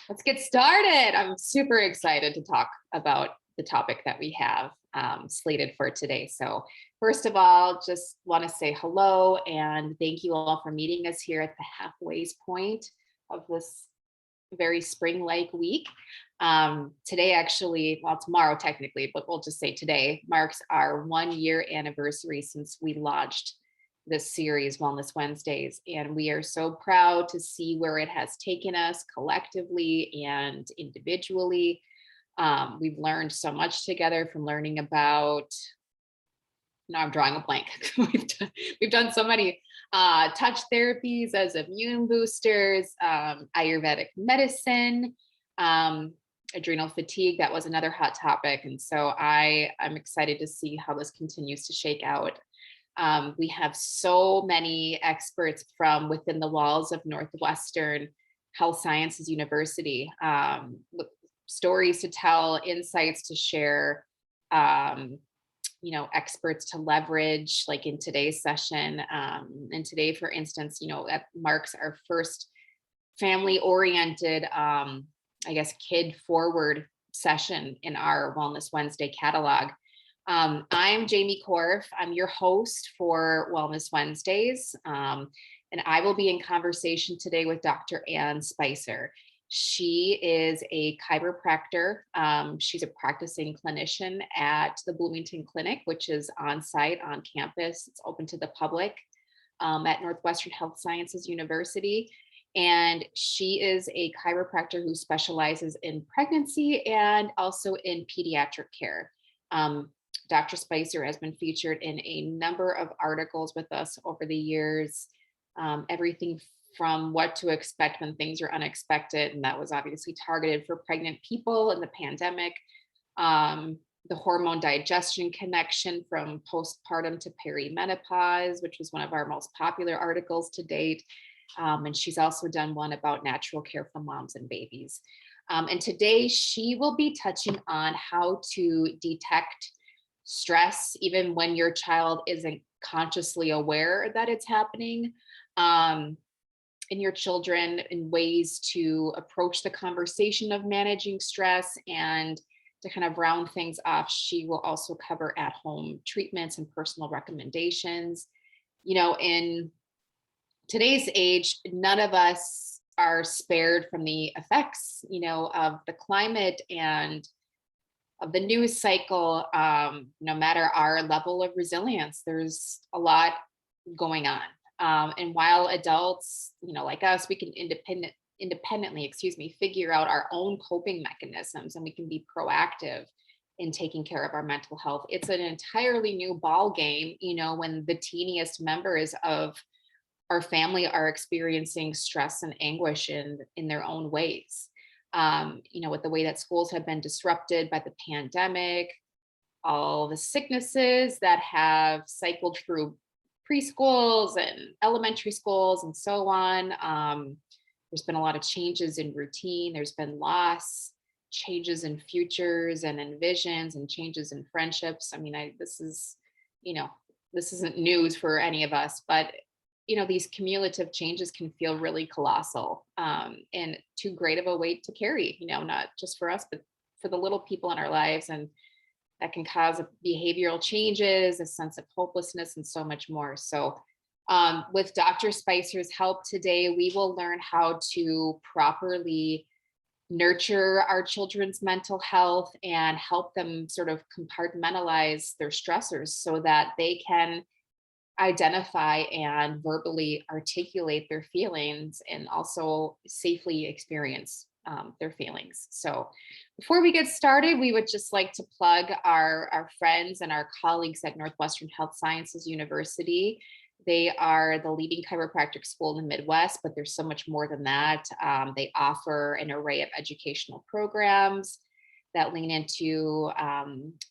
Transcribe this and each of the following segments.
Let's get started. I'm super excited to talk about the topic that we have slated for today. So, first of all, just want to say hello and thank you all for meeting us here at the halfway point of this very spring-like week. Today, actually, well, tomorrow technically, but we'll just say today marks our 1 year anniversary since we launched this series, Wellness Wednesdays. And we are so proud to see where it has taken us collectively and individually. We've learned so much together from learning about, now I'm drawing a blank. we've done so many touch therapies as immune boosters, Ayurvedic medicine, adrenal fatigue. That was another hot topic. And so I'm excited to see how this continues to shake out. We have so many experts from within the walls of Northwestern Health Sciences University, with stories to tell, insights to share, experts to leverage, like in today's session. And today, for instance, that marks our first family-oriented, kid-forward session in our Wellness Wednesday catalog. I'm Jamie Korf. I'm your host for Wellness Wednesdays, and I will be in conversation today with Dr. Ann Spicer. She is a chiropractor. She's a practicing clinician at the Bloomington Clinic, which is on site on campus. It's open to the public at Northwestern Health Sciences University. And she is a chiropractor who specializes in pregnancy and also in pediatric care. Dr. Spicer has been featured in a number of articles with us over the years, everything from what to expect when things are unexpected, and that was obviously targeted for pregnant people in the pandemic, the hormone digestion connection from postpartum to perimenopause, which was one of our most popular articles to date. And she's also done one about natural care for moms and babies. And today she will be touching on how to detect stress, even when your child isn't consciously aware that it's happening, in your children, in ways to approach the conversation of managing stress. And to kind of round things off, she will also cover at-home treatments and personal recommendations. In today's age, none of us are spared from the effects, of the climate and of the news cycle. No matter our level of resilience, there's a lot going on. And while adults, like us, we can independently, figure out our own coping mechanisms, and we can be proactive in taking care of our mental health. It's an entirely new ball game, when the teeniest members of our family are experiencing stress and anguish in their own ways. With the way that schools have been disrupted by the pandemic, all the sicknesses that have cycled through preschools and elementary schools and so on. There's been a lot of changes in routine. There's been loss, changes in futures and in visions, and changes in friendships. This isn't news for any of us, but these cumulative changes can feel really colossal, and too great of a weight to carry, not just for us, but for the little people in our lives. And that can cause behavioral changes, a sense of hopelessness, and so much more. So with Dr. Spicer's help today, we will learn how to properly nurture our children's mental health and help them sort of compartmentalize their stressors so that they can identify and verbally articulate their feelings and also safely experience their feelings. So before we get started, we would just like to plug our friends and our colleagues at Northwestern Health Sciences University. They are the leading chiropractic school in the Midwest, but there's so much more than that. They offer an array of educational programs that lean into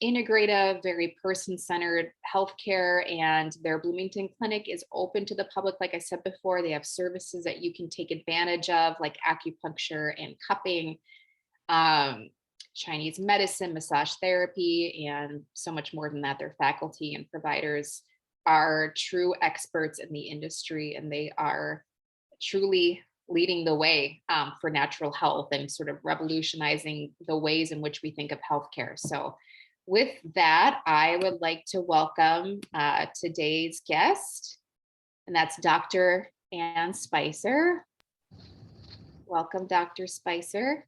integrative, very person-centered healthcare, and their Bloomington Clinic is open to the public. Like I said before, they have services that you can take advantage of, like acupuncture and cupping, Chinese medicine, massage therapy, and so much more than that. Their faculty and providers are true experts in the industry, and they are truly leading the way for natural health and sort of revolutionizing the ways in which we think of healthcare. So with that, I would like to welcome today's guest, and that's Dr. Ann Spicer. Welcome, Dr. Spicer.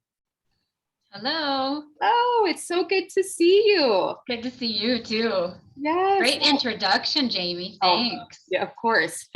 Hello. Oh, it's so good to see you. Good to see you too. Yes. Great introduction, Jamie. Thanks. Yeah, of course.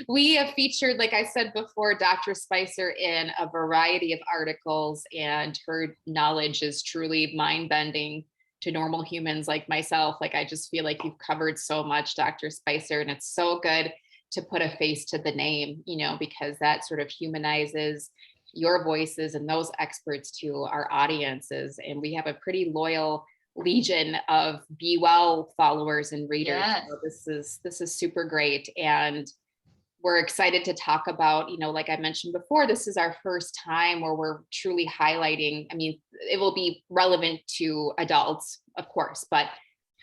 We have featured, like I said before, Dr. Spicer in a variety of articles, and her knowledge is truly mind-bending to normal humans like myself. Like, I just feel like you've covered so much, Dr. Spicer, and it's so good to put a face to the name, because that sort of humanizes your voices and those experts to our audiences. And we have a pretty loyal legion of Be Well followers and readers. Yes. So this is super great. And we're excited to talk about, like I mentioned before, this is our first time where we're truly highlighting, it will be relevant to adults, of course, but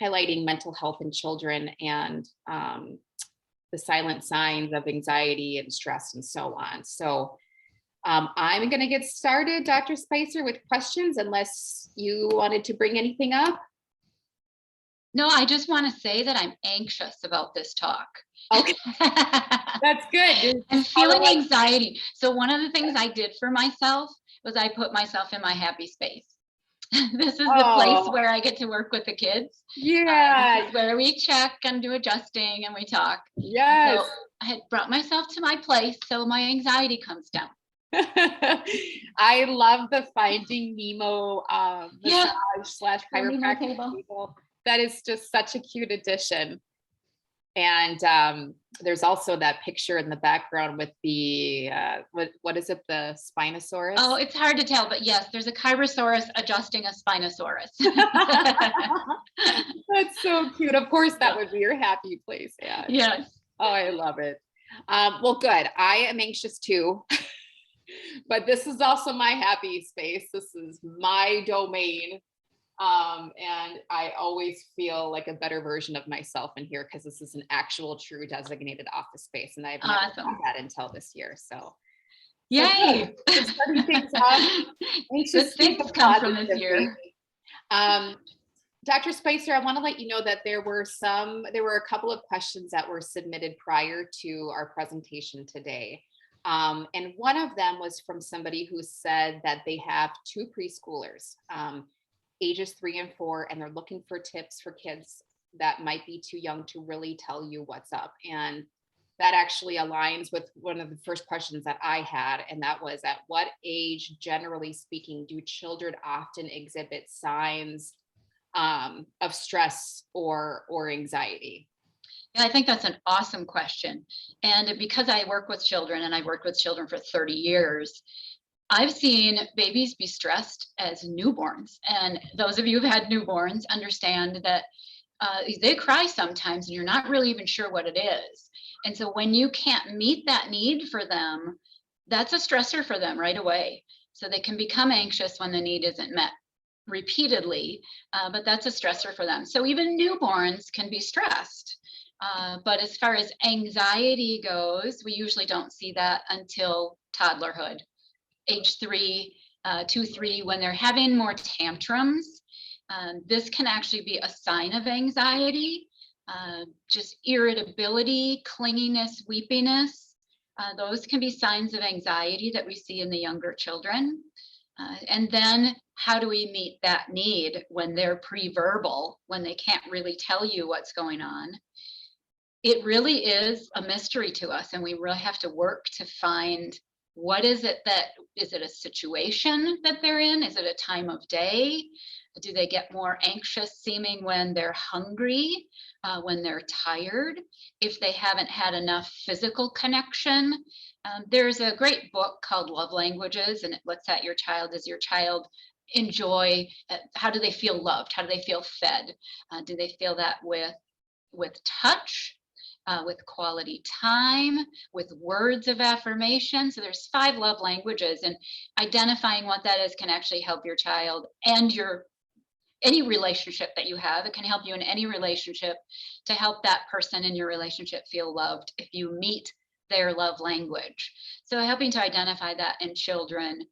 highlighting mental health in children and the silent signs of anxiety and stress and so on. So I'm going to get started, Dr. Spicer, with questions, unless you wanted to bring anything up. No, I just want to say that I'm anxious about this talk. Okay, that's good. I'm feeling anxiety. So one of the things I did for myself was I put myself in my happy space. This is the place where I get to work with the kids. Yeah. This is where we check and do adjusting and we talk. Yes. So I had brought myself to my place so my anxiety comes down. I love the Finding Nemo massage / chiropractic table. That is just such a cute addition. And there's also that picture in the background with the what is it, the Spinosaurus? Oh, it's hard to tell, but yes, there's a Chirosaurus adjusting a Spinosaurus. That's so cute. Of course, that would be your happy place. Yeah. Yes. Oh, I love it. Well, good. I am anxious too. But this is also my happy space. This is my domain. And I always feel like a better version of myself in here because this is an actual true designated office space. And I've never done that until this year. So yay. So starting things off. Good things come from this year. Dr. Spicer, I want to let you know that there were a couple of questions that were submitted prior to our presentation today. And one of them was from somebody who said that they have two preschoolers, ages 3 and 4, and they're looking for tips for kids that might be too young to really tell you what's up. And that actually aligns with one of the first questions that I had. And that was, at what age, generally speaking, do children often exhibit signs of stress or anxiety? Yeah, I think that's an awesome question. And because I work with children and I've worked with children for 30 years, I've seen babies be stressed as newborns. And those of you who've had newborns understand that they cry sometimes and you're not really even sure what it is. And so when you can't meet that need for them, that's a stressor for them right away. So they can become anxious when the need isn't met repeatedly, but that's a stressor for them. So even newborns can be stressed. But as far as anxiety goes, we usually don't see that until toddlerhood, age 3, 2, 3, when they're having more tantrums. This can actually be a sign of anxiety, just irritability, clinginess, weepiness. Those can be signs of anxiety that we see in the younger children. And then how do we meet that need when they're pre-verbal, when they can't really tell you what's going on? It really is a mystery to us, and we really have to work to find what is it a situation that they're in? Is it a time of day? Do they get more anxious seeming when they're hungry, when they're tired, if they haven't had enough physical connection? There's a great book called Love Languages, and it looks at your child. Does your child enjoy, how do they feel loved? How do they feel fed? Do they feel that with touch? With quality time, with words of affirmation. So there's 5 love languages, and identifying what that is can actually help your child and any relationship that you have. It can help you in any relationship to help that person in your relationship feel loved if you meet their love language. So helping to identify that in children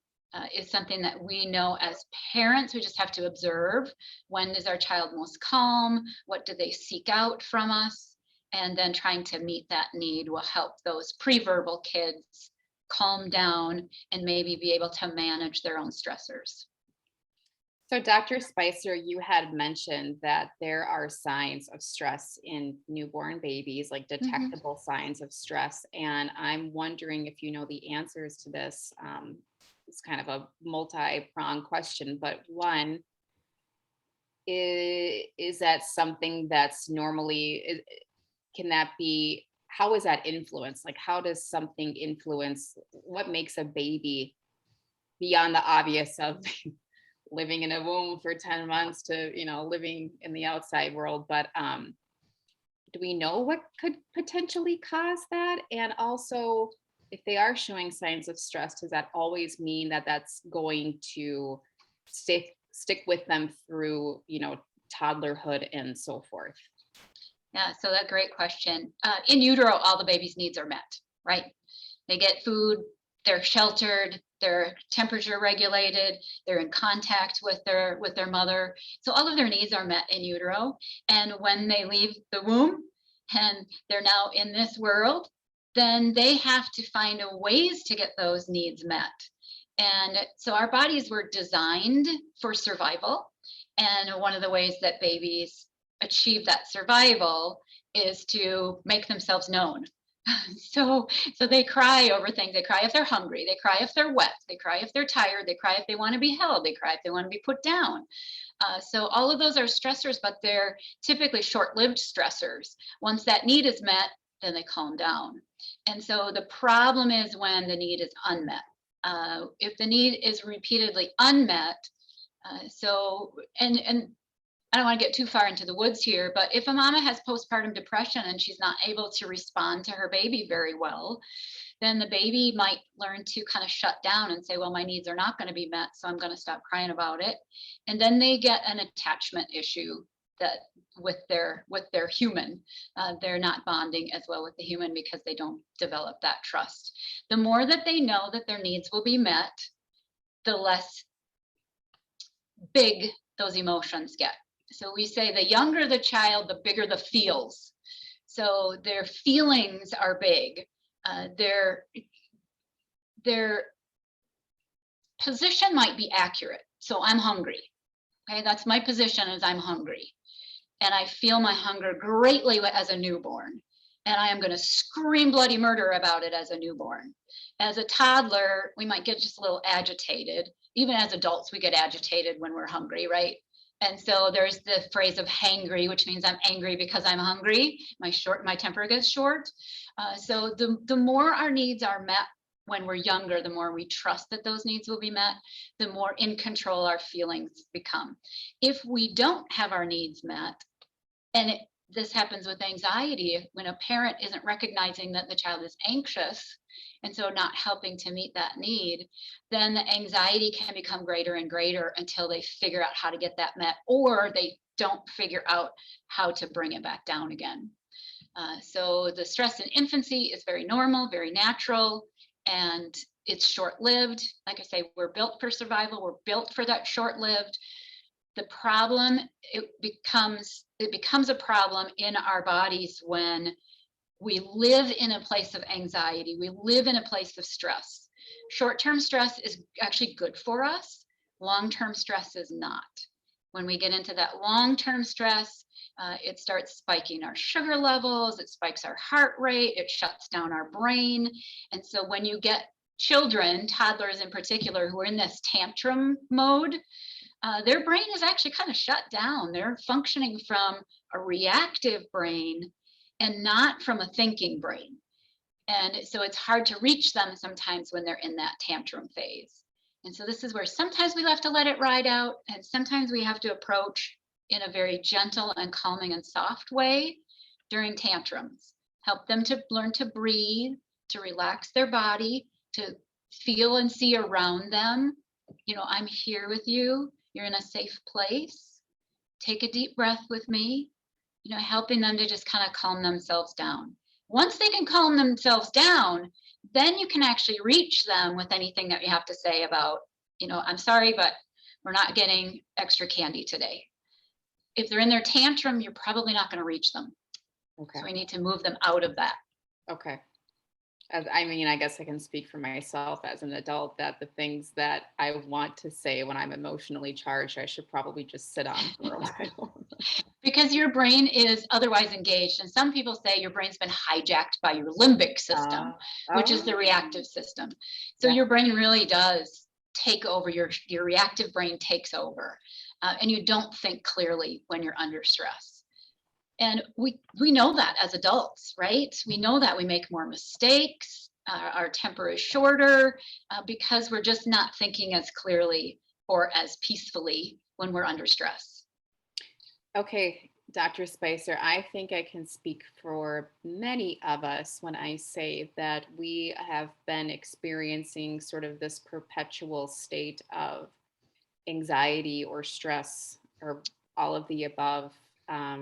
is something that we know as parents. We just have to observe, when is our child most calm, what do they seek out from us, and then trying to meet that need will help those pre-verbal kids calm down and maybe be able to manage their own stressors. So, Dr. Spicer, you had mentioned that there are signs of stress in newborn babies, like Mhm. detectable signs of stress. And I'm wondering if you know the answers to this. It's kind of a multi-pronged question, but one, is that something that's normally, can that be, how is that influenced? Like, how does something influence what makes a baby beyond the obvious of living in a womb for 10 months to, living in the outside world? But do we know what could potentially cause that? And also, if they are showing signs of stress, does that always mean that that's going to stick with them through, toddlerhood and so forth? Yeah, so that great question. In utero, all the baby's needs are met, right? They get food, they're sheltered, they're temperature regulated, they're in contact with their mother. So all of their needs are met in utero. And when they leave the womb and they're now in this world, then they have to find a ways to get those needs met. And so our bodies were designed for survival. And one of the ways that babies achieve that survival is to make themselves known. So so they cry over things. They cry if they're hungry. They cry if they're wet. They cry if they're tired. They cry if they want to be held. They cry if they want to be put down. So all of those are stressors, but they're typically short-lived stressors. Once that need is met, then they calm down. And so the problem is when the need is unmet. If the need is repeatedly unmet, and I don't want to get too far into the woods here, but if a mama has postpartum depression and she's not able to respond to her baby very well, then the baby might learn to kind of shut down and say, well, my needs are not going to be met, so I'm going to stop crying about it. And then they get an attachment issue that with their human, they're not bonding as well with the human because they don't develop that trust. The more that they know that their needs will be met, the less big those emotions get. So we say the younger the child, the bigger the feels. So their feelings are big. Their position might be accurate. So I'm hungry. Okay, that's my position, is I'm hungry. And I feel my hunger greatly as a newborn. And I am going to scream bloody murder about it as a newborn. As a toddler, we might get just a little agitated. Even as adults, we get agitated when we're hungry, right? And so there's the phrase of hangry, which means I'm angry because I'm hungry. My temper gets short. So the more our needs are met when we're younger, the more we trust that those needs will be met, the more in control our feelings become. If we don't have our needs met, and this happens with anxiety, when a parent isn't recognizing that the child is anxious, and so not helping to meet that need, then the anxiety can become greater and greater until they figure out how to get that met, or they don't figure out how to bring it back down again. So the stress in infancy is very normal, very natural, and it's short-lived. Like I say, we're built for survival. We're built for that short-lived. The problem, it becomes a problem in our bodies when we live in a place of anxiety. We live in a place of stress. Short-term stress is actually good for us. Long-term stress is not. When we get into that long-term stress, it starts spiking our sugar levels, it spikes our heart rate, it shuts down our brain. And so when you get children, toddlers in particular, who are in this tantrum mode, their brain is actually kind of shut down. They're functioning from a reactive brain and not from a thinking brain. And so it's hard to reach them sometimes when they're in that tantrum phase. And so this is where sometimes we have to let it ride out, and sometimes we have to approach in a very gentle and calming and soft way during tantrums. Help them to learn to breathe, to relax their body, to feel and see around them. I'm here with you. You're in a safe place. Take a deep breath with me. Helping them to just kind of calm themselves down. Once they can calm themselves down, then you can actually reach them with anything that you have to say about, I'm sorry, but we're not getting extra candy today. If they're in their tantrum, you're probably not going to reach them. Okay. So we need to move them out of that. Okay. I mean, I guess I can speak for myself as an adult that the things that I want to say when I'm emotionally charged, I should probably just sit on for a while. Because your brain is otherwise engaged. And some people say your brain's been hijacked by your limbic system, which is the Oh, reactive system. So yeah. your brain really does take over, your reactive brain takes over. And you don't think clearly when you're under stress. And we know that as adults, right? We know that we make more mistakes, our temper is shorter, because we're just not thinking as clearly or as peacefully when we're under stress. Okay, Dr. Spicer, I think I can speak for many of us when I say that we have been experiencing sort of this perpetual state of anxiety or stress or all of the above,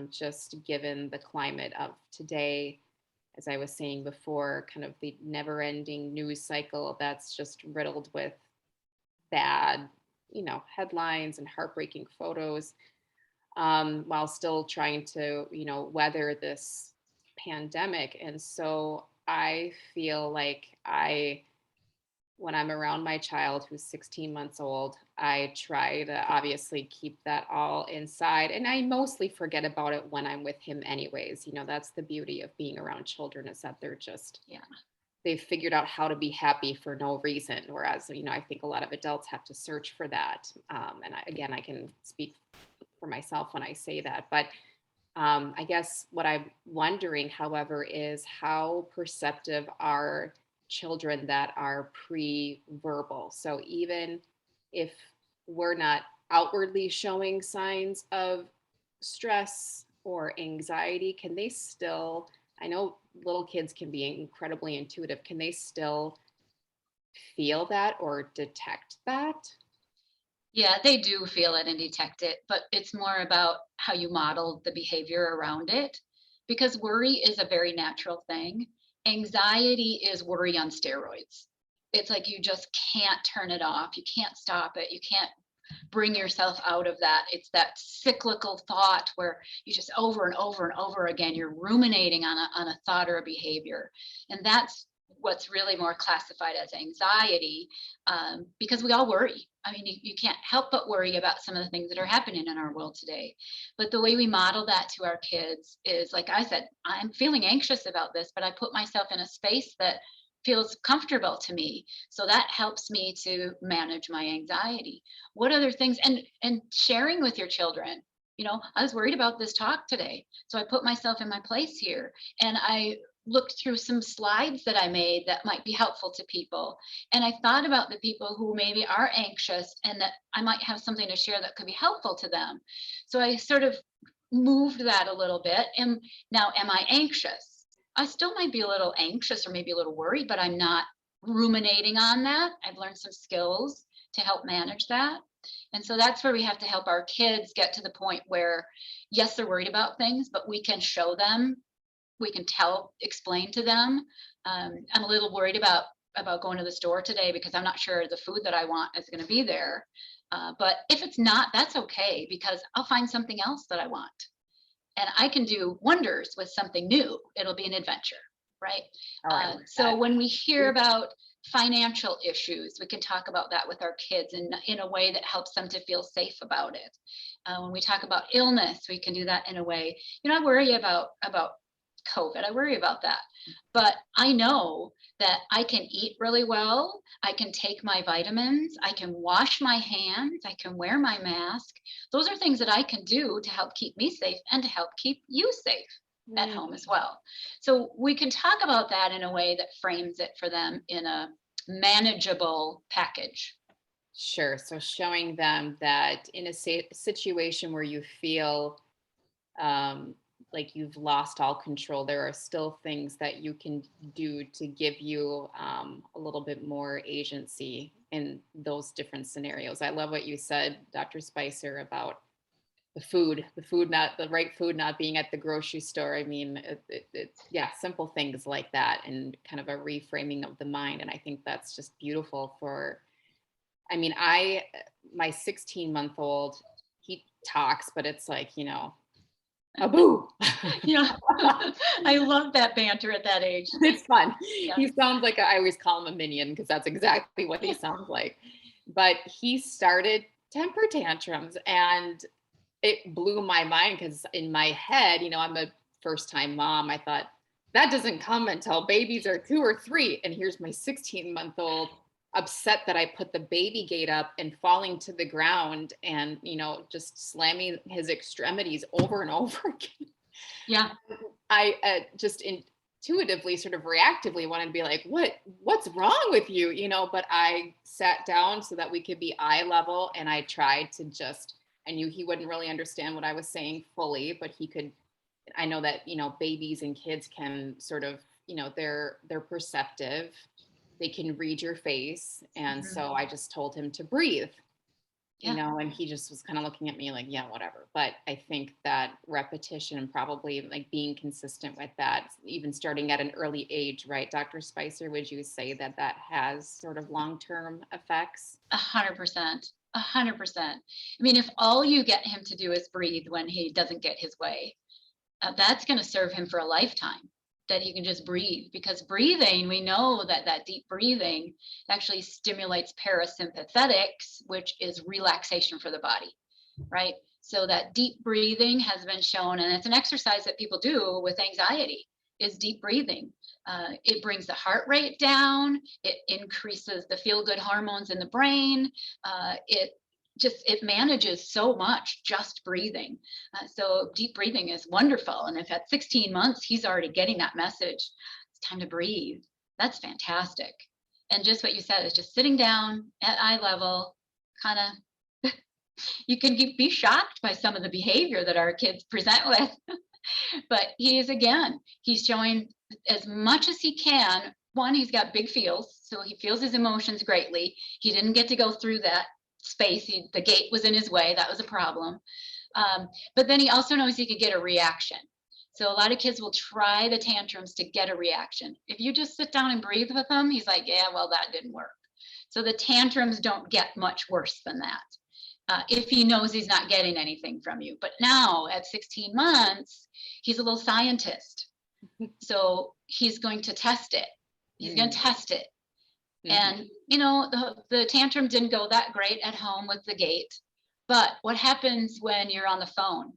just given the climate of today. As I was saying before, kind of the never ending news cycle that's just riddled with bad, headlines and heartbreaking photos, while still trying to, weather this pandemic. And so I feel like when I'm around my child who's 16 months old, I try to obviously keep that all inside. And I mostly forget about it when I'm with him, anyways. That's the beauty of being around children, is that they're just, Yeah. they've figured out how to be happy for no reason. Whereas, I think a lot of adults have to search for that. And again, I can speak for myself when I say that. But I guess what I'm wondering, however, is how perceptive are children that are pre-verbal? So even if we're not outwardly showing signs of stress or anxiety, can they still, I know little kids can be incredibly intuitive, can they still feel that or detect that? Yeah, they do feel it and detect it, but it's more about how you model the behavior around it, because worry is a very natural thing. Anxiety is worry on steroids. It's like you just can't turn it off. You can't stop it. You can't bring yourself out of that. It's that cyclical thought where you just over and over and over again, you're ruminating on a thought or a behavior. And that's what's really more classified as anxiety, because we all worry. I mean, you can't help but worry about some of the things that are happening in our world today. But the way we model that to our kids is, like I said, I'm feeling anxious about this, but I put myself in a space that feels comfortable to me. So that helps me to manage my anxiety. What other things, and sharing with your children, I was worried about this talk today. So I put myself in my place here, and I looked through some slides that I made that might be helpful to people. And I thought about the people who maybe are anxious and that I might have something to share that could be helpful to them. So I sort of moved that a little bit. And now, am I anxious? I still might be a little anxious or maybe a little worried, but I'm not ruminating on that. I've learned some skills to help manage that. And so that's where we have to help our kids get to the point where, yes, they're worried about things, but we can show them, we can explain to them. I'm a little worried about going to the store today because I'm not sure the food that I want is going to be there. But if it's not, that's okay, because I'll find something else that I want. And I can do wonders with something new. It'll be an adventure, right? Oh, I like So that. when we hear about financial issues, we can talk about that with our kids in a way that helps them to feel safe about it. When we talk about illness, we can do that in a way. I worry about COVID. I worry about that. But I know that I can eat really well. I can take my vitamins. I can wash my hands. I can wear my mask. Those are things that I can do to help keep me safe and to help keep you safe at home as well. So we can talk about that in a way that frames it for them in a manageable package. Sure. So showing them that in a situation where you feel um, like you've lost all control, there are still things that you can do to give you a little bit more agency in those different scenarios. I love what you said, Dr. Spicer, about the right food not being at the grocery store. I mean, yeah, simple things like that, and kind of a reframing of the mind. And I think that's just beautiful for, I mean, my 16-month-old, he talks, but it's like, a boo. Yeah. I love that banter at that age. It's fun. Yeah. He sounds like I always call him a minion because that's exactly what he sounds like. But he started temper tantrums, and it blew my mind because in my head, I'm a first time mom. I thought that doesn't come until babies are 2 or 3. And here's my 16-month-old upset that I put the baby gate up and falling to the ground and, just slamming his extremities over and over again. Yeah. I just intuitively, sort of reactively wanted to be like, what's wrong with you? But I sat down so that we could be eye level. And I tried to I knew he wouldn't really understand what I was saying fully, but I know that, babies and kids can sort of, they're perceptive. They can read your face. And Mhm. so I just told him to breathe, Yeah. and he just was kind of looking at me like, yeah, whatever. But I think that repetition and probably like being consistent with that, even starting at an early age, right? Dr. Spicer, would you say that has sort of long-term effects? 100%. 100%. I mean, if all you get him to do is breathe when he doesn't get his way, that's going to serve him for a lifetime. That he can just breathe, because breathing, we know that deep breathing actually stimulates parasympathetics, which is relaxation for the body, right? So that deep breathing has been shown, and it's an exercise that people do with anxiety, is deep breathing. It brings the heart rate down. It increases the feel good hormones in the brain. It manages so much just breathing. So deep breathing is wonderful. And if at 16 months he's already getting that message, it's time to breathe. That's fantastic. And just what you said is just sitting down at eye level, kind of. You can be shocked by some of the behavior that our kids present with. But he's showing as much as he can. One, he's got big feels, so he feels his emotions greatly. He didn't get to go through that space. The gate was in his way. That was a problem. But then he also knows he could get a reaction. So a lot of kids will try the tantrums to get a reaction. If you just sit down and breathe with him, he's like, yeah, well, that didn't work. So the tantrums don't get much worse than that. If he knows he's not getting anything from you. But now at 16 months, he's a little scientist. So he's going to test it. He's going to test it. And, the tantrum didn't go that great at home with the gate. But what happens when you're on the phone?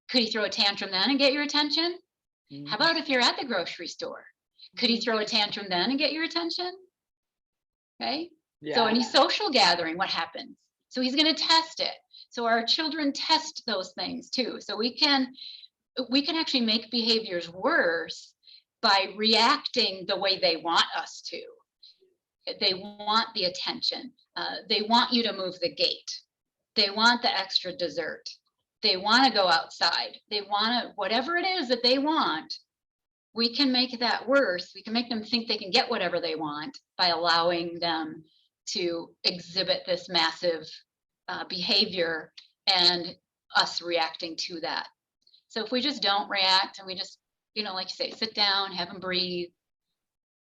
Could he throw a tantrum then and get your attention? How about if you're at the grocery store? Could he throw a tantrum then and get your attention? Okay. Yeah. So any social gathering, what happens? So he's going to test it. So our children test those things too. So we can actually make behaviors worse by reacting the way they want us to. They want the attention. They want you to move the gate. They want the extra dessert. They want to go outside. They want to, whatever it is that they want, we can make that worse. We can make them think they can get whatever they want by allowing them to exhibit this massive behavior and us reacting to that. So if we just don't react and we just, like you say, sit down, have them breathe,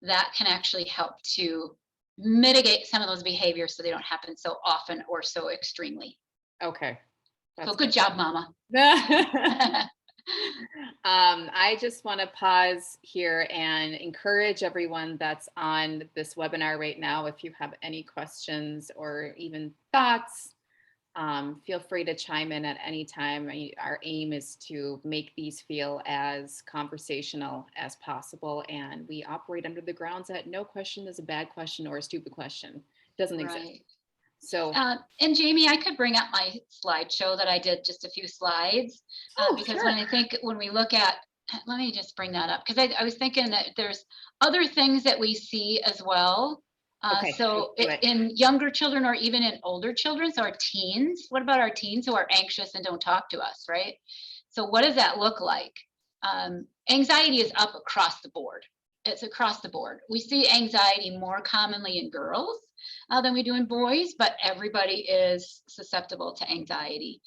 that can actually help to mitigate some of those behaviors so they don't happen so often or so extremely. Okay. So good job, Mama. I just want to pause here and encourage everyone that's on this webinar right now. If you have any questions or even thoughts, feel free to chime in at any time. Our aim is to make these feel as conversational as possible. And we operate under the grounds that no question is a bad question or a stupid question. It doesn't exist. So, and Jamie, I could bring up my slideshow that I did, just a few slides, because sure. when we look at, let me just bring that up, because I was thinking that there's other things that we see as well. Okay, so in younger children or even in older children, so our teens, what about our teens who are anxious and don't talk to us, right? So what does that look like? Anxiety is up across the board. It's across the board. We see anxiety more commonly in girls than we do in boys, but everybody is susceptible to anxiety.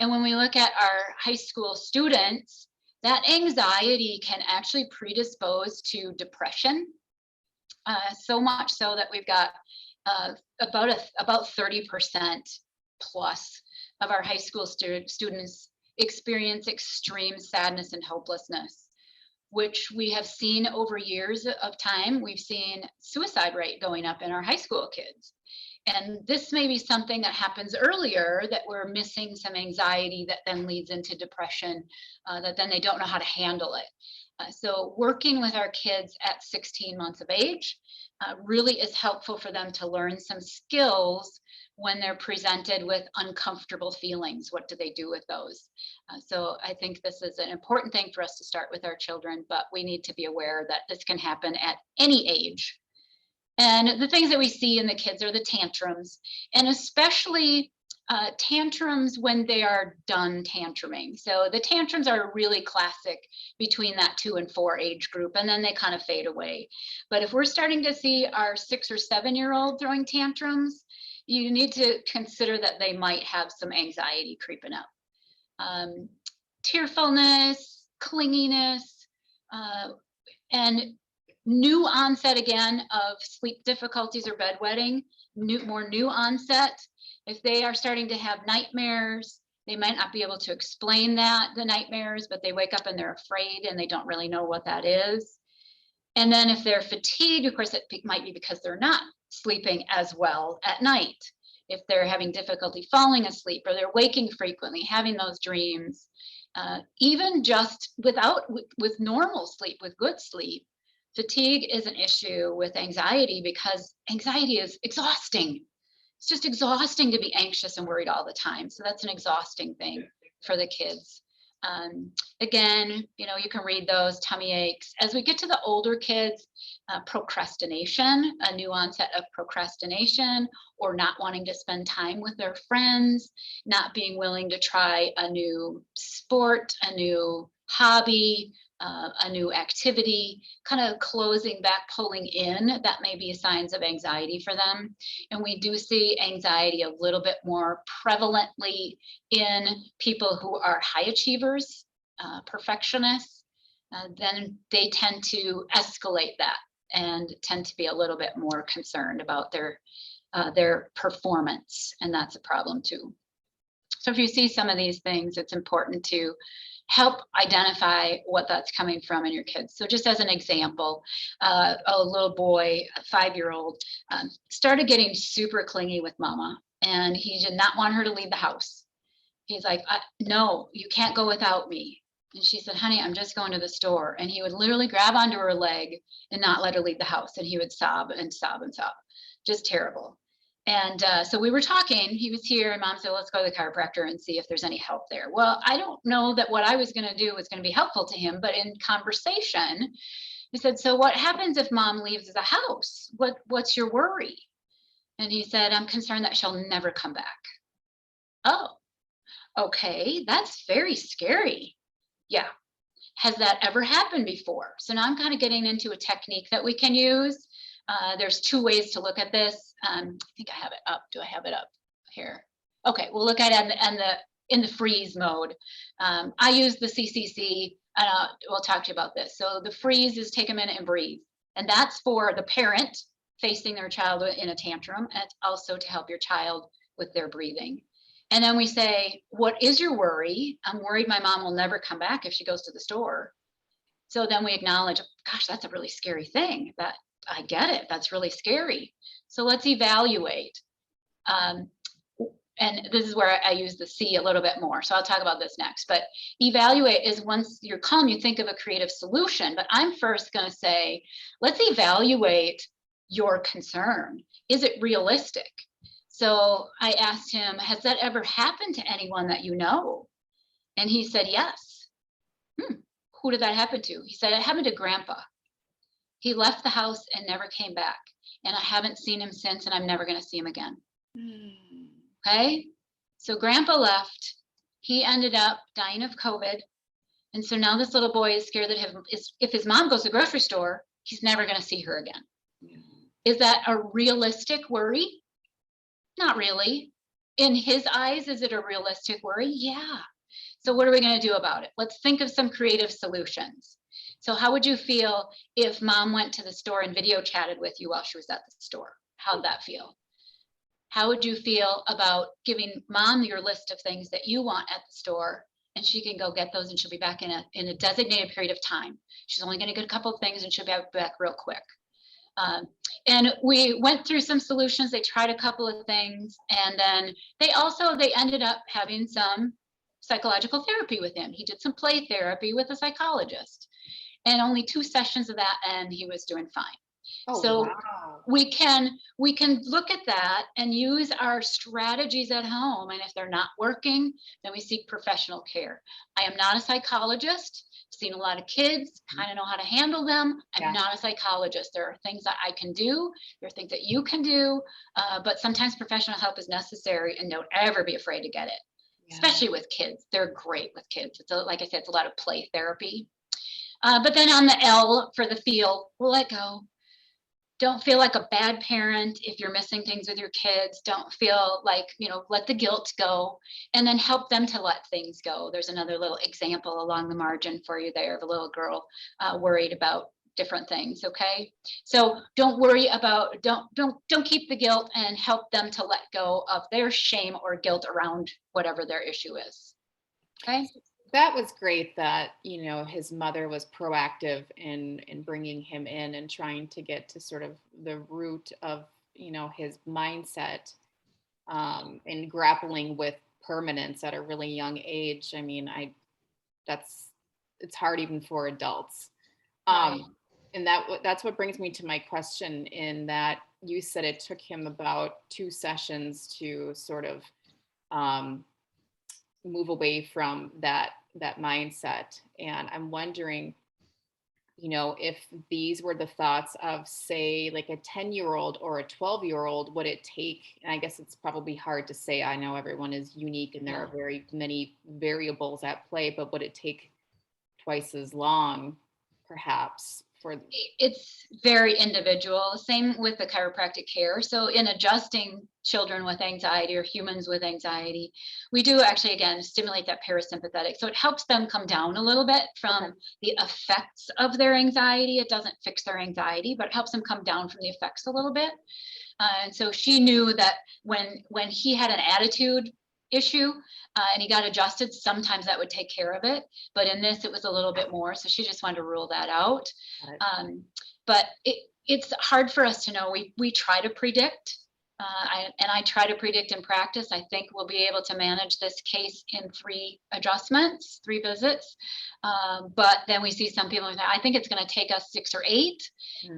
And when we look at our high school students, that anxiety can actually predispose to depression. So much so that we've got about 30% plus of our high school students experience extreme sadness and hopelessness, which we have seen over years of time. We've seen suicide rate going up in our high school kids. And this may be something that happens earlier, that we're missing some anxiety that then leads into depression, that then they don't know how to handle it. So working with our kids at 16 months of age really is helpful for them to learn some skills when they're presented with uncomfortable feelings. What do they do with those? So I think this is an important thing for us to start with our children, but we need to be aware that this can happen at any age. And the things that we see in the kids are the tantrums, and especially tantrums when they are done tantruming. So the tantrums are really classic between that 2 and 4 age group, and then they kind of fade away. But if we're starting to see our 6 or 7-year-old throwing tantrums, you need to consider that they might have some anxiety creeping up. Tearfulness, clinginess, and new onset again of sleep difficulties or bedwetting, more new onset. If they are starting to have nightmares, they might not be able to explain the nightmares, but they wake up and they're afraid and they don't really know what that is. And then if they're fatigued, of course, it might be because they're not sleeping as well at night. If they're having difficulty falling asleep, or they're waking frequently, having those dreams, even just with normal sleep, with good sleep, fatigue is an issue with anxiety, because anxiety is exhausting. It's just exhausting to be anxious and worried all the time. So that's an exhausting thing for the kids. Again, you can read those, tummy aches. As we get to the older kids, procrastination, a new onset of procrastination, or not wanting to spend time with their friends, not being willing to try a new sport, a new hobby, a new activity, kind of closing back, pulling in. That may be signs of anxiety for them. And we do see anxiety a little bit more prevalently in people who are high achievers, perfectionists. Then they tend to escalate that and tend to be a little bit more concerned about their performance. And that's a problem too. So if you see some of these things, it's important to help identify what that's coming from in your kids. So just as an example, a little boy, a 5-year-old, started getting super clingy with mama, and he did not want her to leave the house. He's like, no, you can't go without me. And she said, honey, I'm just going to the store. And he would literally grab onto her leg and not let her leave the house. And he would sob and sob and sob. Just terrible. And so we were talking, he was here, and mom said, let's go to the chiropractor and see if there's any help there. Well, I don't know that what I was going to do was going to be helpful to him, but in conversation, he said, so what happens if mom leaves the house? What's your worry? And he said, I'm concerned that she'll never come back. Oh, okay, that's very scary. Yeah. Has that ever happened before? So now I'm kind of getting into a technique that we can use. There's 2 ways to look at this. I think I have it up. Do I have it up here? Okay, we'll look at it in the freeze mode. I use the CCC, and we'll talk to you about this. So the freeze is take a minute and breathe. And that's for the parent facing their child in a tantrum, and it's also to help your child with their breathing. And then we say, what is your worry? I'm worried my mom will never come back if she goes to the store. So then we acknowledge, gosh, that's a really scary thing. That I get it. That's really scary. So let's evaluate. And this is where I use the C a little bit more. So I'll talk about this next. But evaluate is once you're calm, you think of a creative solution. But I'm first going to say, let's evaluate your concern. Is it realistic? So I asked him, has that ever happened to anyone that you know? And he said, yes. Who did that happen to? He said, it happened to Grandpa. He left the house and never came back. And I haven't seen him since, and I'm never going to see him again. Okay. So Grandpa left. He ended up dying of COVID. And so now this little boy is scared that if his mom goes to the grocery store, he's never going to see her again. Is that a realistic worry? Not really. in his eyes, is it a realistic worry? Yeah. So what are we going to do about it? Let's think of some creative solutions. So how would you feel if mom went to the store and video chatted with you while she was at the store? How'd that feel? How would you feel about giving mom your list of things that you want at the store, and she can go get those and she'll be back in a designated period of time? She's only going to get a couple of things and she'll be back real quick. And we went through some solutions. They tried a couple of things, and then they ended up having some psychological therapy with him. He did some play therapy with a psychologist, and only 2 sessions of that, and he was doing fine. Oh, So wow. we can look at that and use our strategies at home, and if they're not working, then we seek professional care. I am not a psychologist. I've seen a lot of kids, kind of know how to handle them. I'm not a psychologist. There are things that I can do. There are things that you can do, but sometimes professional help is necessary, and don't ever be afraid to get it, especially with kids. They're great with kids. It's like I said, it's a lot of play therapy. But then on the L for the feel, let go. Don't feel like a bad parent if you're missing things with your kids. Don't feel like, let the guilt go, and then help them to let things go. There's another little example along the margin for you there of a little girl worried about different things. Okay. So don't worry about, don't keep the guilt, and help them to let go of their shame or guilt around whatever their issue is. Okay. That was great that, his mother was proactive in bringing him in and trying to get to sort of the root of, his mindset, and grappling with permanence at a really young age. I mean, it's hard even for adults. Right. And that's what brings me to my question, in that you said it took him about 2 sessions to sort of, move away from that mindset. And I'm wondering, if these were the thoughts of, say, like a 10-year-old or a 12-year-old, would it take, and I guess it's probably hard to say, I know everyone is unique and there are very many variables at play, but would it take twice as long, perhaps, for? It's very individual. Same with the chiropractic care. So in adjusting children with anxiety or humans with anxiety, we do actually, again, stimulate that parasympathetic. So it helps them come down a little bit from the effects of their anxiety. It doesn't fix their anxiety, but it helps them come down from the effects a little bit. And so she knew that when he had an attitude issue and he got adjusted, sometimes that would take care of it. But in this, it was a little bit more. So she just wanted to rule that out. But it's hard for us to know. We try to predict. I try to predict in practice. I think we'll be able to manage this case in 3 adjustments, 3 visits. But then we see some people, I think it's going to take us 6 or 8.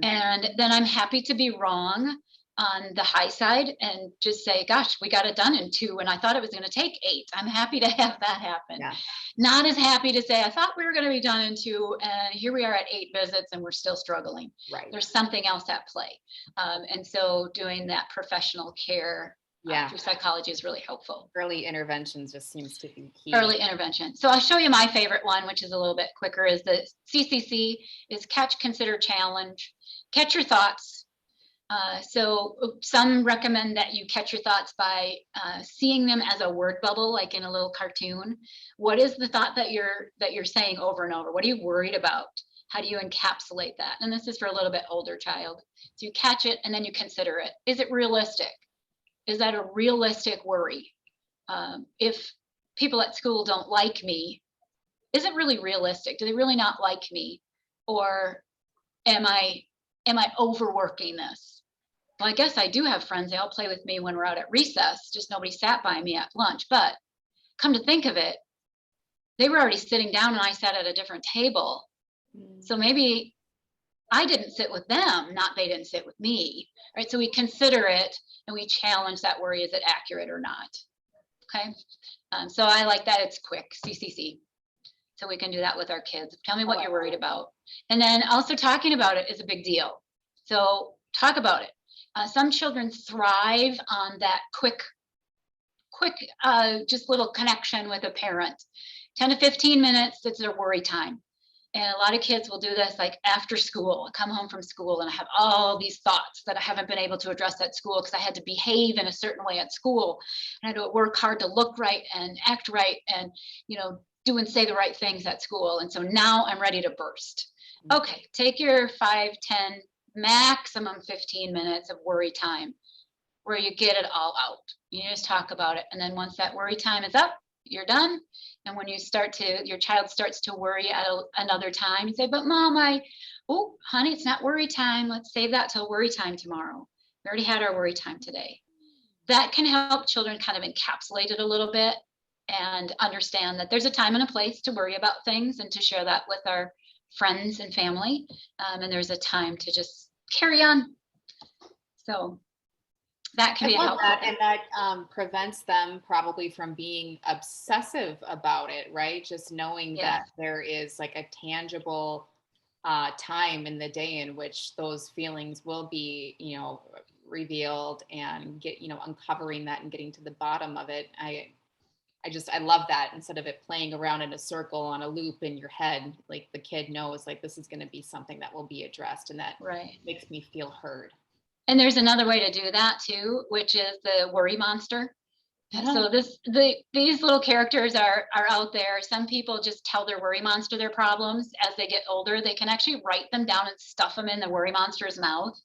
And then I'm happy to be wrong on the high side and just say, gosh, we got it done in 2 and I thought it was going to take 8. I'm happy to have that happen. Not as happy to say, I thought we were going to be done in 2 and here we are at 8 visits and we're still struggling. There's something else at play. And so doing that professional care through psychology is really helpful. Early intervention just seems to be key. Early intervention. So I'll show you my favorite one, which is a little bit quicker, is the CCC, is catch, consider, challenge. Catch your thoughts. So some recommend that you catch your thoughts by seeing them as a word bubble, like in a little cartoon. What is the thought that you're saying over and over? What are you worried about? How do you encapsulate that? And this is for a little bit older child. So you catch it and then you consider it. Is it realistic? Is that a realistic worry? If people at school don't like me, is it really realistic? Do they really not like me? Or am I overworking this? Well, I guess I do have friends. They all play with me when we're out at recess, just nobody sat by me at lunch. But come to think of it, they were already sitting down and I sat at a different table. So maybe I didn't sit with them, not they didn't sit with me, right? So we consider it and we challenge that worry. Is it accurate or not? Okay. So I like that. It's quick, CCC. So we can do that with our kids. Tell me what you're worried about. And then also talking about it is a big deal. So talk about it. Some children thrive on that quick, just little connection with a parent. 10 to 15 minutes, it's their worry time. And a lot of kids will do this like after school, come home from school and I have all these thoughts that I haven't been able to address at school because I had to behave in a certain way at school. And I had to work hard to look right and act right and, do and say the right things at school. And so now I'm ready to burst. Okay, take your 5, 10, maximum 15 minutes of worry time where you get it all out. You just talk about it. And then once that worry time is up, you're done. And when your child starts to worry at another time, you say, but mom, oh, honey, it's not worry time. Let's save that till worry time tomorrow. We already had our worry time today. That can help children kind of encapsulate it a little bit and understand that there's a time and a place to worry about things and to share that with our friends and family. And there's a time to just carry on. So that can be helpful. And that prevents them probably from being obsessive about it, right? Just knowing that there is like a tangible time in the day in which those feelings will be, revealed and get, uncovering that and getting to the bottom of it. I love that instead of it playing around in a circle on a loop in your head, like the kid knows like this is going to be something that will be addressed and that makes me feel heard. And there's another way to do that too, which is the worry monster. So these little characters are out there. Some people just tell their worry monster their problems. As they get older, they can actually write them down and stuff them in the worry monster's mouth.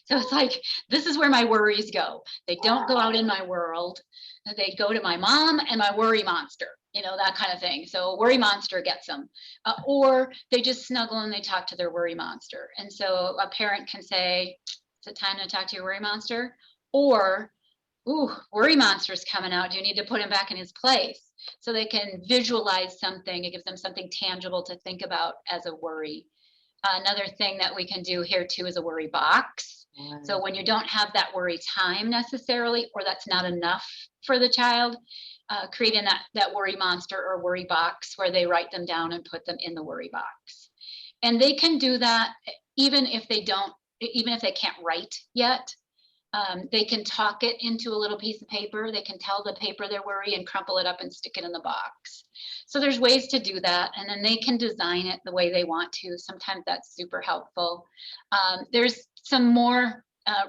So it's like, this is where my worries go. They don't go out in my world. They go to my mom and my worry monster, that kind of thing. So worry monster gets them. Or they just snuggle and they talk to their worry monster. And so a parent can say, is it time to talk to your worry monster? Or, ooh, worry monster's coming out. Do you need to put him back in his place? So they can visualize something. It gives them something tangible to think about as a worry. Another thing that we can do here too is a worry box. So when you don't have that worry time necessarily, or that's not enough for the child, creating that worry monster or worry box where they write them down and put them in the worry box. And they can do that even if they can't write yet. They can talk it into a little piece of paper. They can tell the paper their worry and crumple it up and stick it in the box. So there's ways to do that. And then they can design it the way they want to. Sometimes that's super helpful. There's some more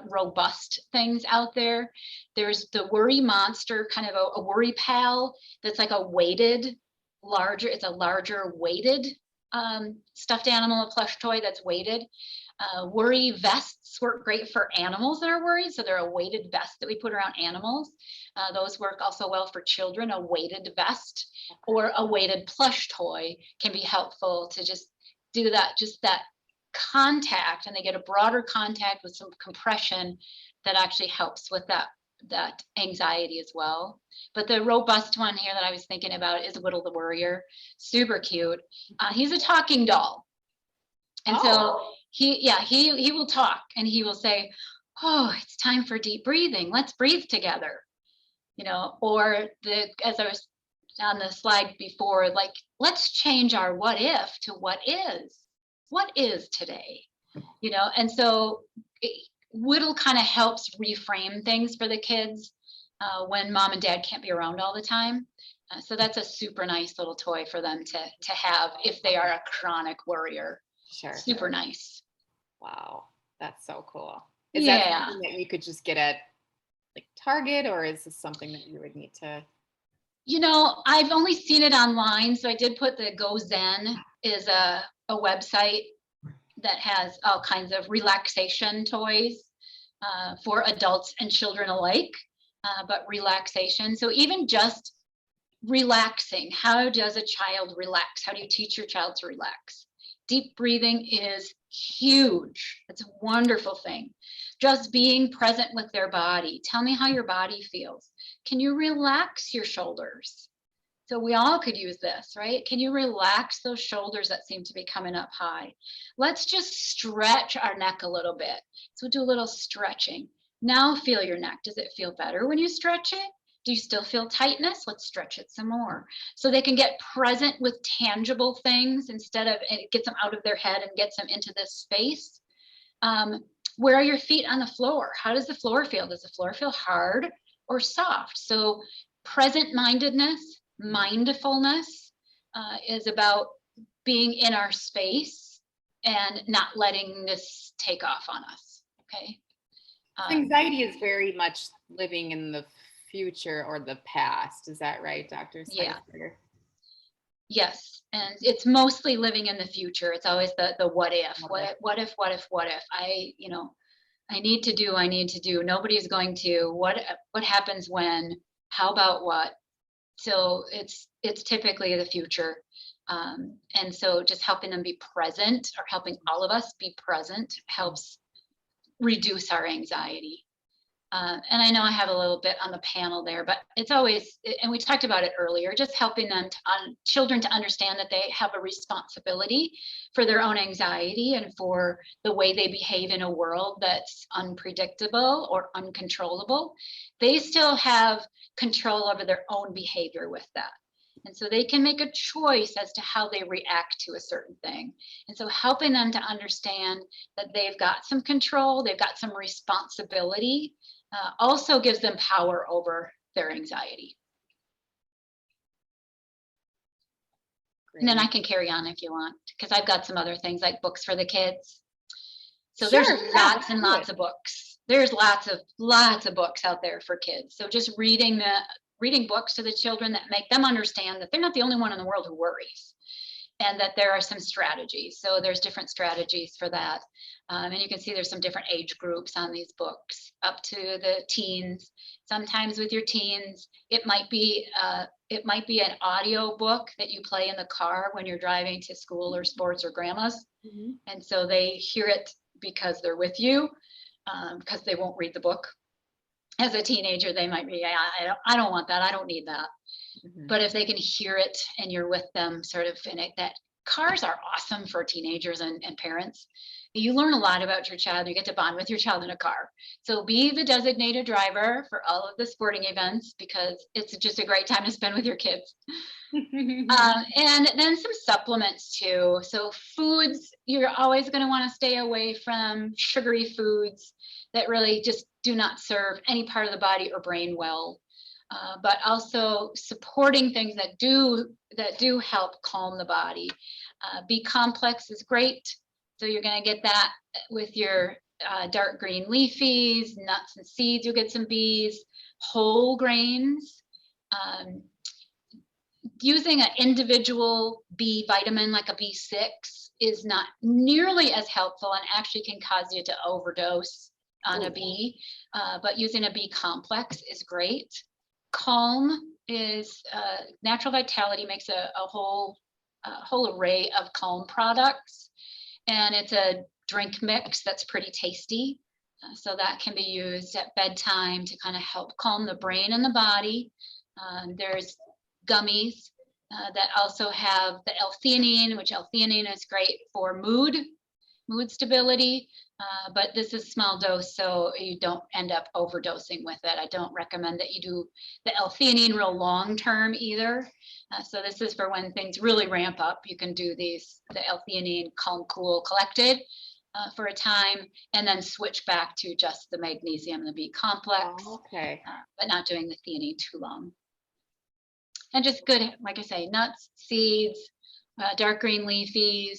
robust things out there. There's the worry monster, kind of a worry pal that's like a it's a larger weighted stuffed animal, a plush toy that's weighted. Worry vests work great for animals that are worried. So they're a weighted vest that we put around animals. Those work also well for children. A weighted vest or a weighted plush toy can be helpful to just do that, just that contact, and they get a broader contact with some compression that actually helps with that anxiety as well. But the robust one here that I was thinking about is Whittle the Worrier. Super cute. He's a talking doll. And so he will talk and he will say, oh, it's time for deep breathing. Let's breathe together. Or as I was on the slide before, like, let's change our what if to what is today, and so Whittle kind of helps reframe things for the kids when mom and dad can't be around all the time. So that's a super nice little toy for them to have if they are a chronic worrier. Sure. Super nice. Wow. That's so cool. Is that something that you could just get at like Target, or is this something that you would need to? I've only seen it online. So I did put the Go Zen is a website that has all kinds of relaxation toys for adults and children alike, but relaxation. So even just relaxing, how does a child relax? How do you teach your child to relax? Deep breathing is huge. It's a wonderful thing. Just being present with their body. Tell me how your body feels. Can you relax your shoulders? So we all could use this, right? Can you relax those shoulders that seem to be coming up high? Let's just stretch our neck a little bit. So do a little stretching. Now feel your neck. Does it feel better when you stretch it? Do you still feel tightness? Let's stretch it some more. So they can get present with tangible things instead of, it gets them out of their head and gets them into this space. Where are your feet on the floor? How does the floor feel? Does the floor feel hard or soft? So present mindedness, mindfulness is about being in our space and not letting this take off on us. Okay. Anxiety is very much living in the future or the past. Is that right, Dr. Yeah. Spicer? Yes. And it's mostly living in the future. It's always the what if, what if I need to do, nobody's going to, what happens when, how about what? So it's typically the future. And so just helping them be present, or helping all of us be present, helps reduce our anxiety. And I know I have a little bit on the panel there, but it's always, and we talked about it earlier, just helping them children to understand that they have a responsibility for their own anxiety and for the way they behave in a world that's unpredictable or uncontrollable. They still have control over their own behavior with that. And so they can make a choice as to how they react to a certain thing. And so helping them to understand that they've got some control, they've got some responsibility, also gives them power over their anxiety. Great. And then I can carry on if you want, because I've got some other things like books for the kids. So sure, there's lots and lots of books. There's lots of books out there for kids. So just reading books to the children that make them understand that they're not the only one in the world who worries, and that there are some strategies. So there's different strategies for that. And you can see there's some different age groups on these books, up to the teens. Sometimes with your teens, it might be an audio book that you play in the car when you're driving to school or sports or grandma's. Mm-hmm. And so they hear it because they're with you, because they won't read the book. As a teenager, they might be, I don't want that. I don't need that. Mm-hmm. But if they can hear it and you're with them, sort of in it, that cars are awesome for teenagers and parents. You learn a lot about your child. You get to bond with your child in a car. So be the designated driver for all of the sporting events, because it's just a great time to spend with your kids. And then some supplements too. So foods, you're always going to want to stay away from sugary foods that really just do not serve any part of the body or brain well. But also supporting things that do help calm the body. B complex is great. So you're going to get that with your dark green leafies, nuts and seeds. You'll get some Bs, whole grains. Using an individual B vitamin like a B6 is not nearly as helpful, and actually can cause you to overdose on a B. But using a B complex is great. Calm is Natural Vitality makes a whole array of calm products, and it's a drink mix that's pretty tasty. So that can be used at bedtime to kind of help calm the brain and the body. There's gummies that also have the L-theanine, which L-theanine is great for mood stability. But this is small dose, so you don't end up overdosing with it. I don't recommend that you do the L-theanine real long term either. So this is for when things really ramp up. You can do the L-theanine calm, cool, collected for a time, and then switch back to just the magnesium and the B complex. Oh, okay. But not doing the theanine too long. And just good, like I say, nuts, seeds, dark green leafies,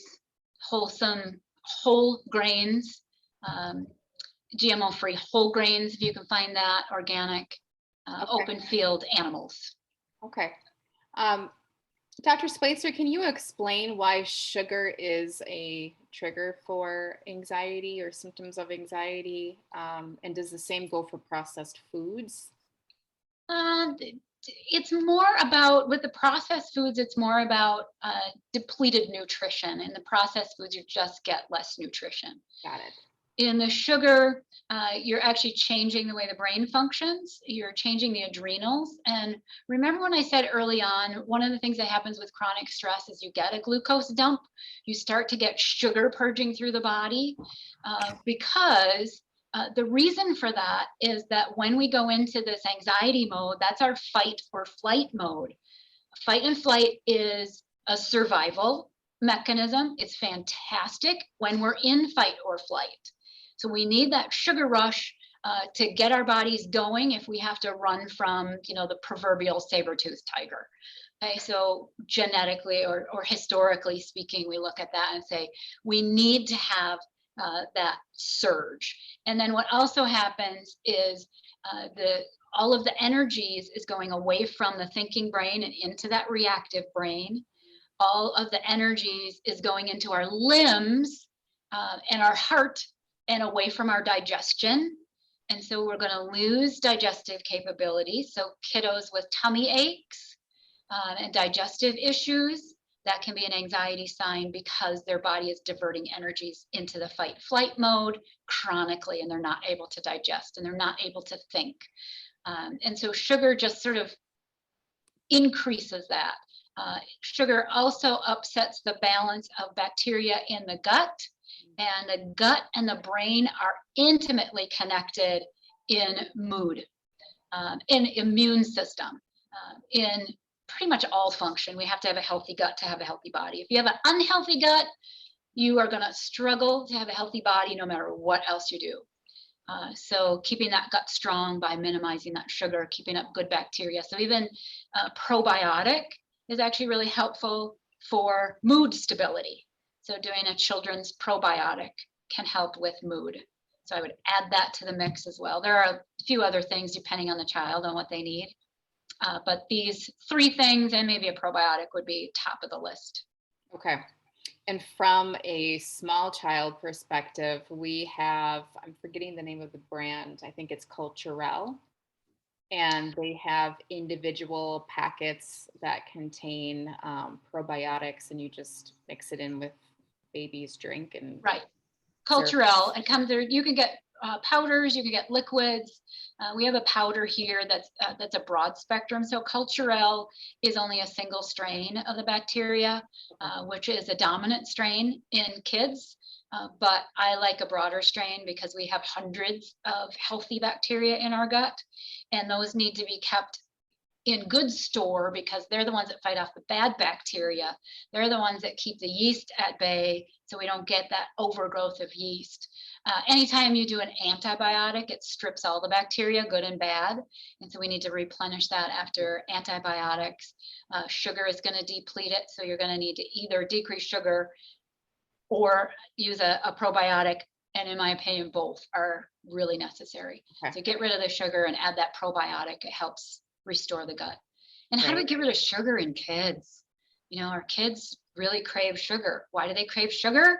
wholesome whole grains, GMO-free whole grains, if you can find that, organic, okay. Open field animals. Okay. Dr. Spicer, can you explain why sugar is a trigger for anxiety or symptoms of anxiety? And does the same go for processed foods? It's more about, with the processed foods, it's more about depleted nutrition. In the processed foods, you just get less nutrition. Got it. In the sugar, you're actually changing the way the brain functions. You're changing the adrenals. And remember when I said early on, one of the things that happens with chronic stress is you get a glucose dump. You start to get sugar purging through the body because the reason for that is that when we go into this anxiety mode, that's our fight or flight mode. Fight and flight is a survival mechanism. It's fantastic when we're in fight or flight. So we need that sugar rush to get our bodies going if we have to run from, the proverbial saber-toothed tiger. Okay, so genetically or historically speaking, we look at that and say we need to have that surge. And then what also happens is all of the energies is going away from the thinking brain and into that reactive brain. All of the energies is going into our limbs and our heart and away from our digestion. And so we're going to lose digestive capability. So kiddos with tummy aches and digestive issues, that can be an anxiety sign because their body is diverting energies into the fight flight mode chronically, and they're not able to digest and they're not able to think. And so sugar just sort of increases that. Sugar also upsets the balance of bacteria in the gut, and the gut and the brain are intimately connected in mood, in immune system, in pretty much all function. We have to have a healthy gut to have a healthy body. If you have an unhealthy gut, you are going to struggle to have a healthy body no matter what else you do. So keeping that gut strong by minimizing that sugar, keeping up good bacteria. So even probiotic is actually really helpful for mood stability. So doing a children's probiotic can help with mood. So I would add that to the mix as well. There are a few other things depending on the child and what they need. But these 3 things and maybe a probiotic would be top of the list. Okay. And from a small child perspective, we have, I'm forgetting the name of the brand. I think it's Culturelle. And they have individual packets that contain probiotics, and you just mix it in with baby's drink. And right. Culturelle, and comes there. You can get powders, you can get liquids. We have a powder here that's a broad spectrum. So Culturelle is only a single strain of the bacteria, which is a dominant strain in kids. But I like a broader strain because we have hundreds of healthy bacteria in our gut, and those need to be kept in good store because they're the ones that fight off the bad bacteria. They're the ones that keep the yeast at bay so we don't get that overgrowth of yeast. Anytime you do an antibiotic, it strips all the bacteria, good and bad. And so we need to replenish that after antibiotics. Sugar is going to deplete it. So you're going to need to either decrease sugar or use a probiotic. And in my opinion, both are really necessary. Okay. So get rid of the sugar and add that probiotic. It helps restore the gut. And how do we get rid of sugar in kids? Our kids really crave sugar. Why do they crave sugar?